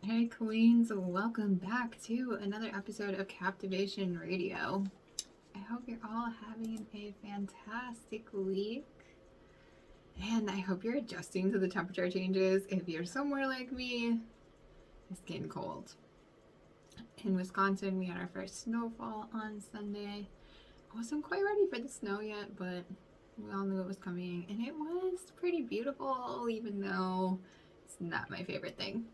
Hey Queens, welcome back to another episode of Captivation Radio. I hope you're all having a fantastic week. And I hope you're adjusting to the temperature changes. If you're somewhere like me, it's getting cold. In Wisconsin, we had our first snowfall on Sunday. I wasn't quite ready for the snow yet, but we all knew it was coming. And it was pretty beautiful, even though it's not my favorite thing.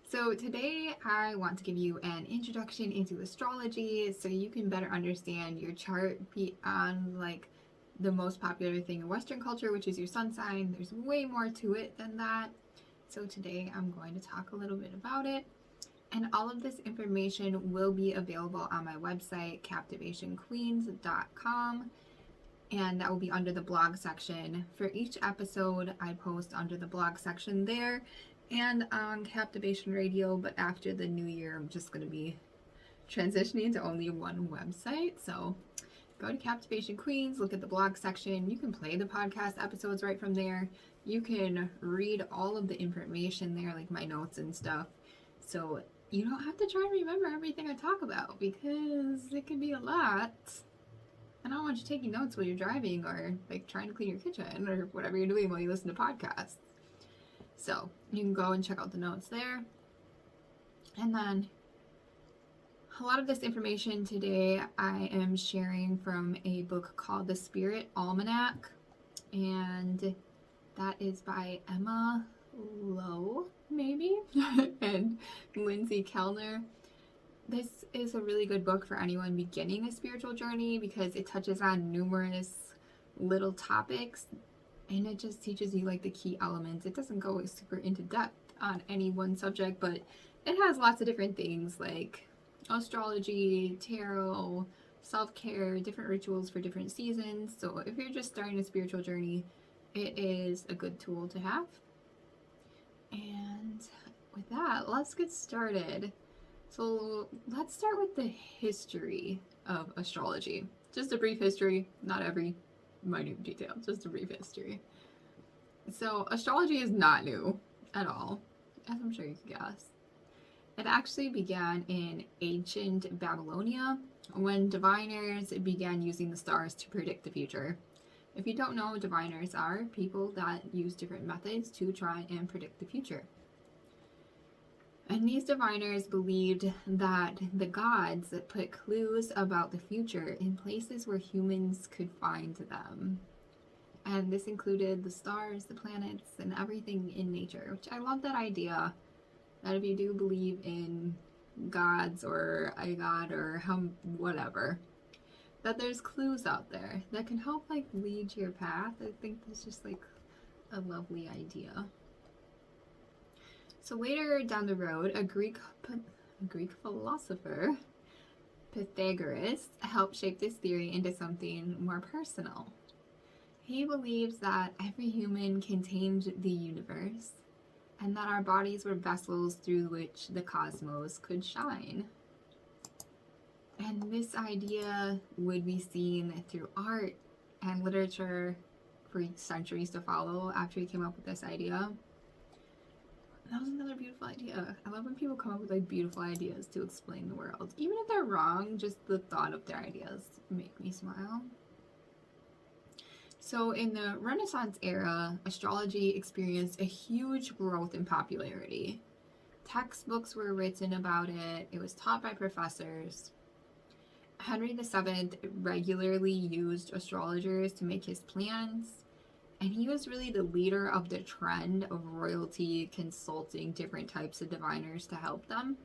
So today I want to give you an introduction into astrology so you can better understand your chart beyond like the most popular thing in Western culture, which is your sun sign. There's way more to it than that. So today I'm going to talk a little bit about it. And all of this information will be available on my website, captivationqueens.com. And that will be under the blog section. For each episode, I post under the blog section there and on Captivation Radio, but after the new year, I'm just going to be transitioning to only one website. So go to Captivation Queens, look at the blog section. You can play the podcast episodes right from there. You can read all of the information there, like my notes and stuff. So you don't have to try to remember everything I talk about because it can be a lot. And I don't want you taking notes while you're driving or like trying to clean your kitchen or whatever you're doing while you listen to podcasts. So you can go and check out the notes there. And then a lot of this information today I am sharing from a book called The Spirit Almanac. And that is by Emma Lowe, maybe, and Lindsay Kellner. This is a really good book for anyone beginning a spiritual journey because it touches on numerous little topics. And it just teaches you like the key elements. It doesn't go super into depth on any one subject, but it has lots of different things like astrology, tarot, self-care, different rituals for different seasons. So if you're just starting a spiritual journey, it is a good tool to have. And with that, let's get started. So let's start with the history of astrology. Just a brief history, not every minute detail, just a brief history. So astrology is not new at all, as I'm sure you can guess. It actually began in ancient Babylonia when diviners began using the stars to predict the future. If you don't know, diviners are people that use different methods to try and predict the future. And these diviners believed that the gods put clues about the future in places where humans could find them. And this included the stars, the planets, and everything in nature, which I love that idea, that if you do believe in gods or a god or whatever, that there's clues out there that can help like lead your path. I think that's just like a lovely idea. So later down the road, a Greek philosopher, Pythagoras, helped shape this theory into something more personal. He believes that every human contained the universe and that our bodies were vessels through which the cosmos could shine. And this idea would be seen through art and literature for centuries to follow after he came up with this idea. That was another beautiful idea. I love when people come up with like beautiful ideas to explain the world. Even if they're wrong, just the thought of their ideas make me smile. So in the Renaissance era, astrology experienced a huge growth in popularity. Textbooks were written about it. It was taught by professors. Henry VII regularly used astrologers to make his plans. And he was really the leader of the trend of royalty consulting different types of diviners to help them.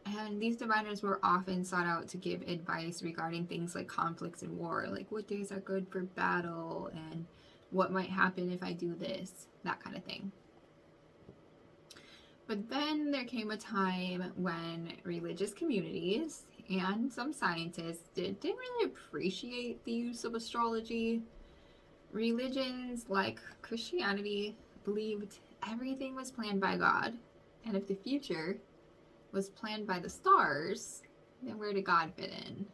And these diviners were often sought out to give advice regarding things like conflicts and war, like what days are good for battle and what might happen if I do this, that kind of thing. But then there came a time when religious communities and some scientists didn't really appreciate the use of astrology. Religions like Christianity believed everything was planned by God, and if the future was planned by the stars, then where did God fit in?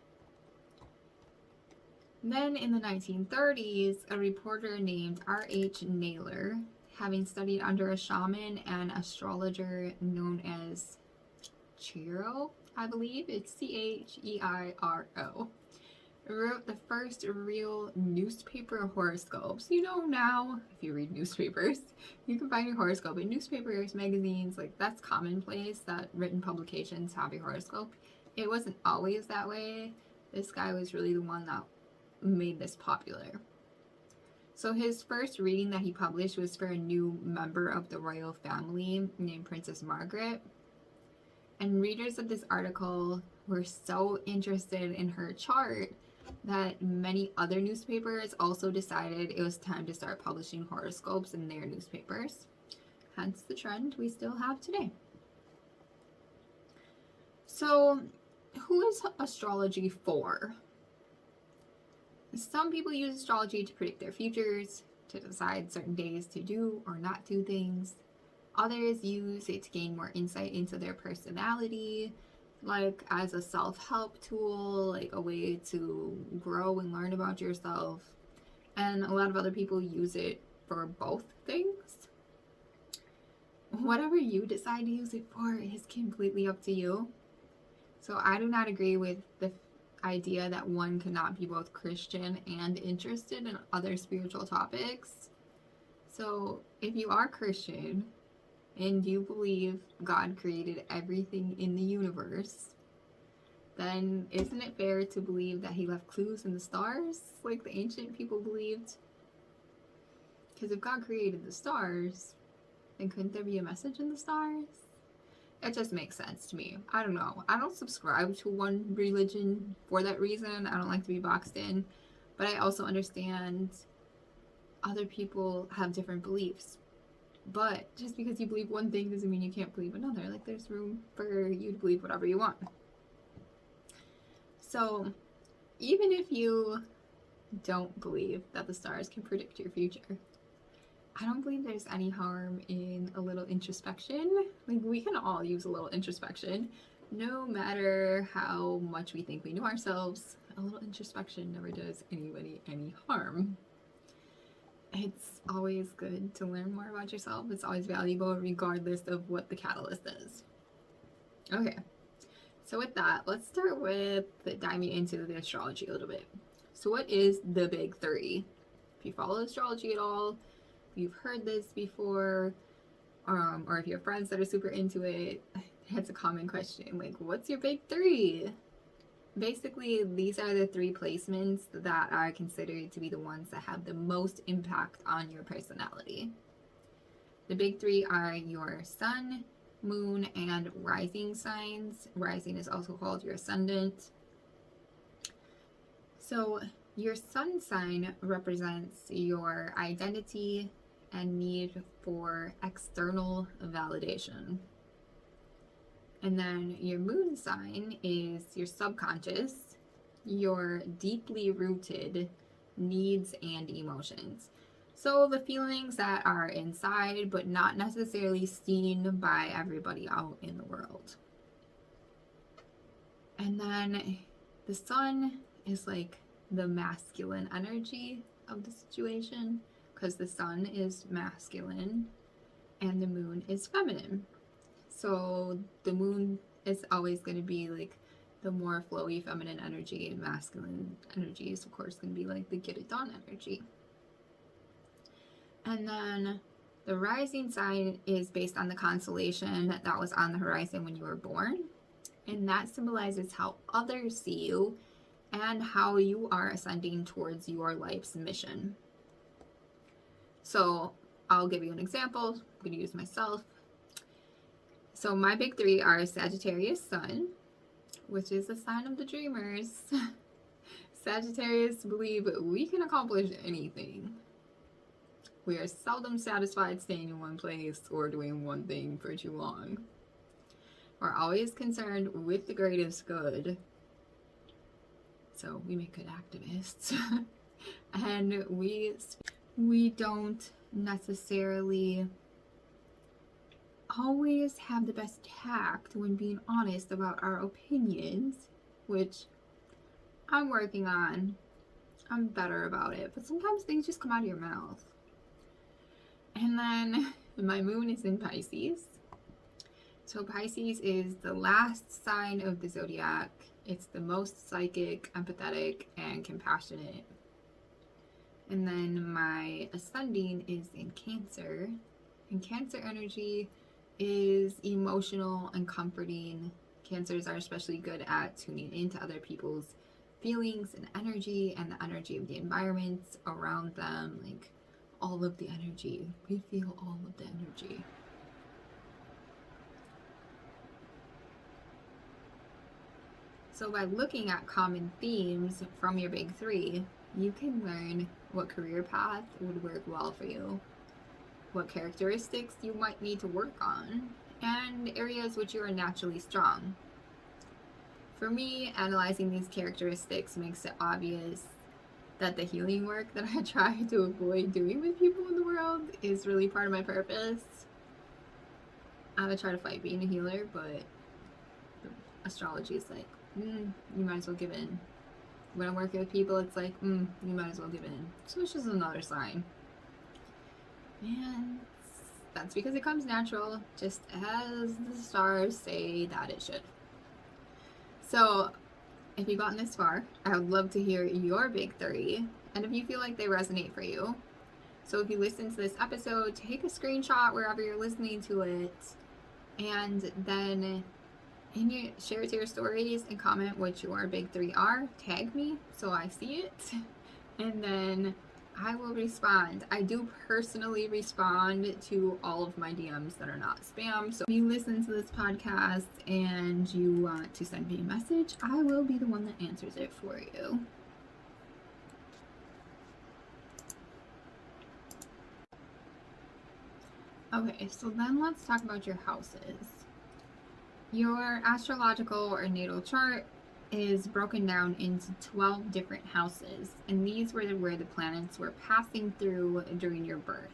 Then in the 1930s, a reporter named R.H. Naylor having studied under a shaman and astrologer known as Chiro, I believe. It's Cheiro. Wrote the first real newspaper horoscopes. You know, now, if you read newspapers, you can find your horoscope in newspapers, magazines, like that's commonplace that written publications have your horoscope. It wasn't always that way. This guy was really the one that made this popular. So his first reading that he published was for a new member of the royal family named Princess Margaret. And readers of this article were so interested in her chart that many other newspapers also decided it was time to start publishing horoscopes in their newspapers. Hence the trend we still have today. So, who is astrology for? Some people use astrology to predict their futures, to decide certain days to do or not do things. Others use it to gain more insight into their personality, like as a self-help tool, like a way to grow and learn about yourself. And a lot of other people use it for both things. Whatever you decide to use it for is completely up to you. So I do not agree with the idea that one cannot be both Christian and interested in other spiritual topics. So if you are Christian and you believe God created everything in the universe, then isn't it fair to believe that he left clues in the stars like the ancient people believed? Because if God created the stars, then couldn't there be a message in the stars? It just makes sense to me. I don't know. I don't subscribe to one religion for that reason. I don't like to be boxed in. But I also understand other people have different beliefs. But just because you believe one thing doesn't mean you can't believe another. Like, there's room for you to believe whatever you want. So, even if you don't believe that the stars can predict your future, I don't believe there's any harm in a little introspection. Like, we can all use a little introspection. No matter how much we think we know ourselves, a little introspection never does anybody any harm. It's always good to learn more about yourself. It's always valuable regardless of what the catalyst is. Okay, so with that, let's start with diving into the astrology a little bit. So what is the big three? If you follow astrology at all, if you've heard this before, or if you have friends that are super into it, it's a common question. Like, what's your big three? Basically, these are the three placements that are considered to be the ones that have the most impact on your personality. The big three are your sun, moon, and rising signs. Rising is also called your ascendant. So your sun sign represents your identity and need for external validation. And then your moon sign is your subconscious, your deeply rooted needs and emotions. So the feelings that are inside but not necessarily seen by everybody out in the world. And then the sun is like the masculine energy of the situation, because the sun is masculine and the moon is feminine. So the moon is always going to be like the more flowy feminine energy, and masculine energy is of course going to be like the get it done energy. And then the rising sign is based on the constellation that was on the horizon when you were born, and that symbolizes how others see you and how you are ascending towards your life's mission. So I'll give you an example. I'm going to use myself. So my big three are Sagittarius sun, which is the sign of the dreamers. Sagittarius believe we can accomplish anything. We are seldom satisfied staying in one place or doing one thing for too long. We're always concerned with the greatest good. So we make good activists. And we don't necessarily always have the best tact when being honest about our opinions, which I'm working on. I'm better about it, but sometimes things just come out of your mouth. And then my moon is in Pisces. So Pisces is the last sign of the zodiac. It's the most psychic, empathetic, and compassionate. And then my ascending is in Cancer. And Cancer energy is emotional and comforting. Cancers are especially good at tuning into other people's feelings and energy and the energy of the environments around them. Like all of the energy. We feel all of the energy. So by looking at common themes from your big three, you can learn what career path would work well for you, what characteristics you might need to work on, and areas which you are naturally strong. For me, analyzing these characteristics makes it obvious that the healing work that I try to avoid doing with people in the world is really part of my purpose. I would try to fight being a healer, but astrology is like, you might as well give in. When I'm working with people, it's like, you might as well give in. So it's just another sign. And that's because it comes natural, just as the stars say that it should. So if you've gotten this far, I would love to hear your big three, and if you feel like they resonate for you. So if you listen to this episode, take a screenshot wherever you're listening to it, and then share it to your stories and comment what your big three are. Tag me so I see it, and then I will respond. I do personally respond to all of my DMs that are not spam. So if you listen to this podcast and you want to send me a message, I will be the one that answers it for you. Okay, so then let's talk about your houses. Your astrological or natal chart is broken down into 12 different houses, and these were where the planets were passing through during your birth.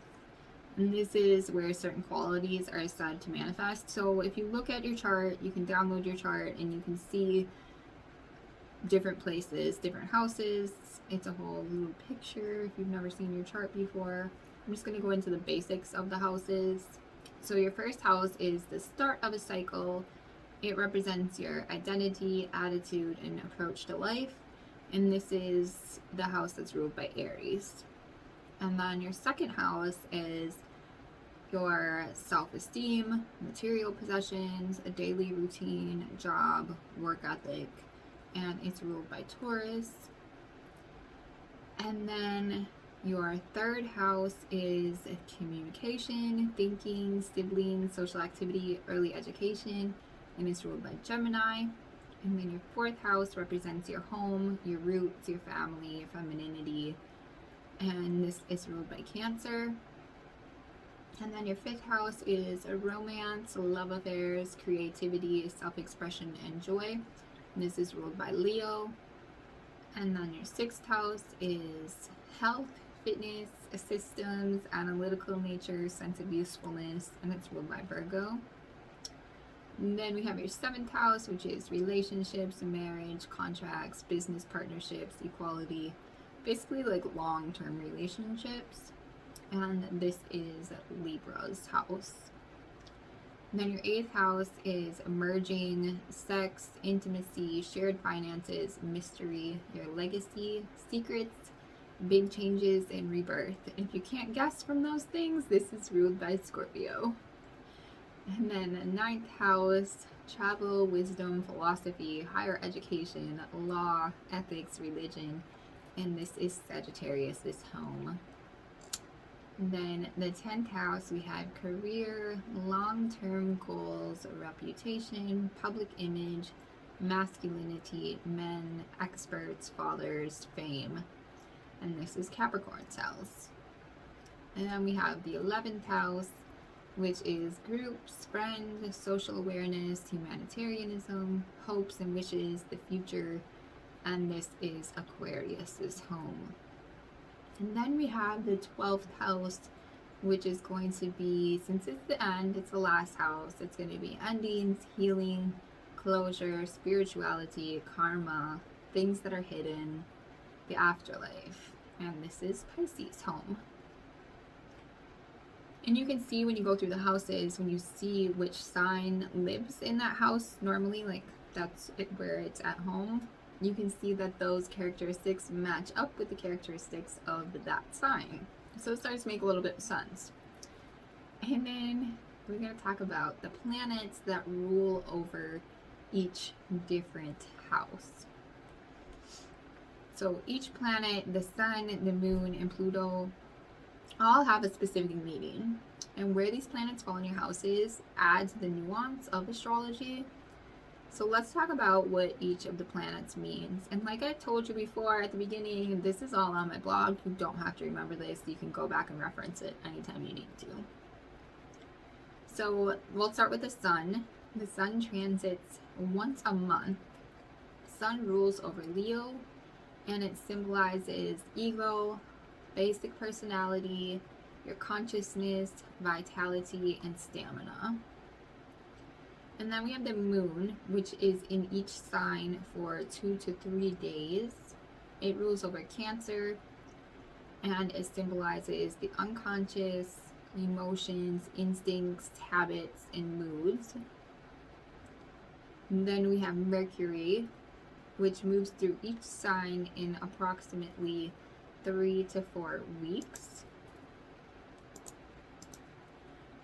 And this is where certain qualities are said to manifest. So if you look at your chart, you can download your chart and you can see different places, different houses. It's a whole little picture if you've never seen your chart before. I'm just going to go into the basics of the houses. So your first house is the start of a cycle. It represents your identity, attitude, and approach to life. And this is the house that's ruled by Aries. And then your second house is your self-esteem, material possessions, a daily routine, job, work ethic, and it's ruled by Taurus. And then your third house is communication, thinking, siblings, social activity, early education, and it's ruled by Gemini. And then your fourth house represents your home, your roots, your family, your femininity, and this is ruled by Cancer. And then your fifth house is a romance, love affairs, creativity, self-expression, and joy. And this is ruled by Leo. And then your sixth house is health, fitness, systems, analytical nature, sense of usefulness, and it's ruled by Virgo. And then we have your seventh house, which is relationships, marriage, contracts, business partnerships, equality, basically like long-term relationships. And this is Libra's house. And then your eighth house is merging, sex, intimacy, shared finances, mystery, your legacy, secrets, big changes, and rebirth. And if you can't guess from those things, this is ruled by Scorpio. And then the ninth house, travel, wisdom, philosophy, higher education, law, ethics, religion, and this is Sagittarius's home. And then the 10th house, we have career, long-term goals, reputation, public image, masculinity, men, experts, fathers, fame, and this is Capricorn's house. And then we have the 11th house, which is groups, friends, social awareness, humanitarianism, hopes and wishes, the future, and this is Aquarius's home. And then we have the 12th house, which is going to be, since it's the end, it's the last house, it's going to be endings, healing, closure, spirituality, karma, things that are hidden, the afterlife, and this is Pisces' home. And you can see when you go through the houses, when you see which sign lives in that house normally, like that's where it's at home, you can see that those characteristics match up with the characteristics of that sign. So it starts to make a little bit of sense. And then we're going to talk about the planets that rule over each different house. So each planet, the sun, the moon, and Pluto, all have a specific meaning. And where these planets fall in your houses adds the nuance of astrology. So let's talk about what each of the planets means. And like I told you before at the beginning, this is all on my blog. You don't have to remember this. You can go back and reference it anytime you need to. So we'll start with the sun. The sun transits once a month. Sun rules over Leo, and it symbolizes ego, basic personality, your consciousness, vitality, and stamina. And then we have the moon, which is in each sign for 2 to 3 days. It rules over Cancer, and it symbolizes the unconscious, emotions, instincts, habits, and moods. And then we have Mercury, which moves through each sign in approximately 3 to 4 weeks.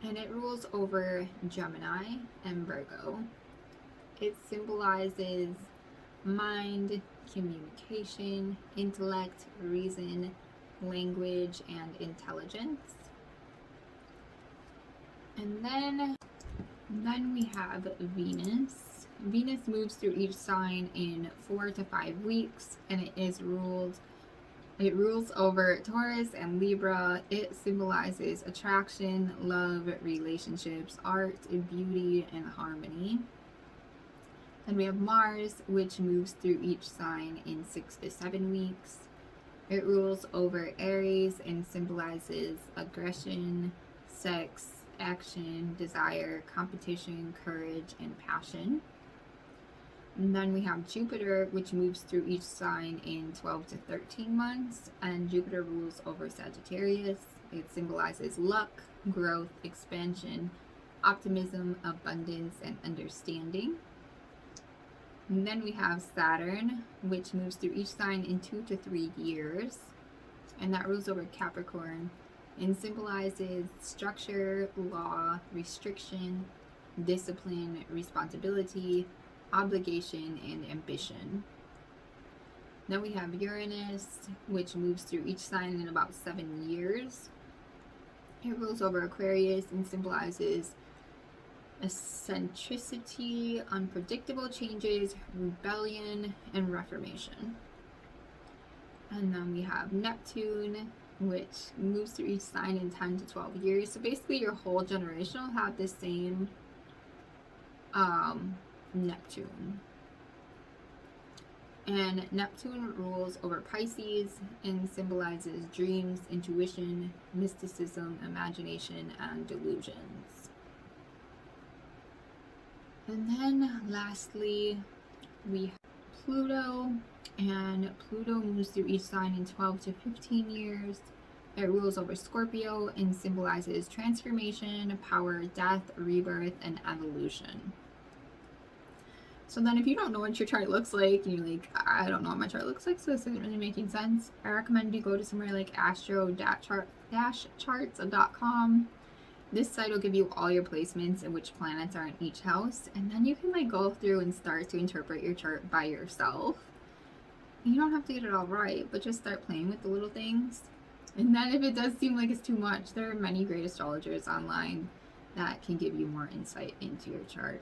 And it rules over Gemini and Virgo. It symbolizes mind, communication, intellect, reason, language, and intelligence. And then we have Venus. Venus moves through each sign in 4 to 5 weeks, and it rules over Taurus and Libra. It symbolizes attraction, love, relationships, art, beauty, and harmony. Then we have Mars, which moves through each sign in 6 to 7 weeks. It rules over Aries and symbolizes aggression, sex, action, desire, competition, courage, and passion. And then we have Jupiter, which moves through each sign in 12 to 13 months, and Jupiter rules over Sagittarius. It symbolizes luck, growth, expansion, optimism, abundance, and understanding. And then we have Saturn, which moves through each sign in 2 to 3 years, and that rules over Capricorn and symbolizes structure, law, restriction, discipline, responsibility, obligation, and ambition. Then we have Uranus, which moves through each sign in about 7 years. It rules over Aquarius and symbolizes eccentricity, unpredictable changes, rebellion, and reformation. And then we have Neptune, which moves through each sign in 10 to 12 years. So basically your whole generation will have the same Neptune. And Neptune rules over Pisces and symbolizes dreams, intuition, mysticism, imagination, and delusions. And then lastly, we have Pluto, and Pluto moves through each sign in 12 to 15 years. It rules over Scorpio and symbolizes transformation, power, death, rebirth, and evolution. So then if you don't know what your chart looks like, and you're like, I don't know what my chart looks like, so this isn't really making sense, I recommend you go to somewhere like astro-charts.com. This site will give you all your placements and which planets are in each house, and then you can like go through and start to interpret your chart by yourself. You don't have to get it all right, but just start playing with the little things. And then if it does seem like it's too much, there are many great astrologers online that can give you more insight into your chart.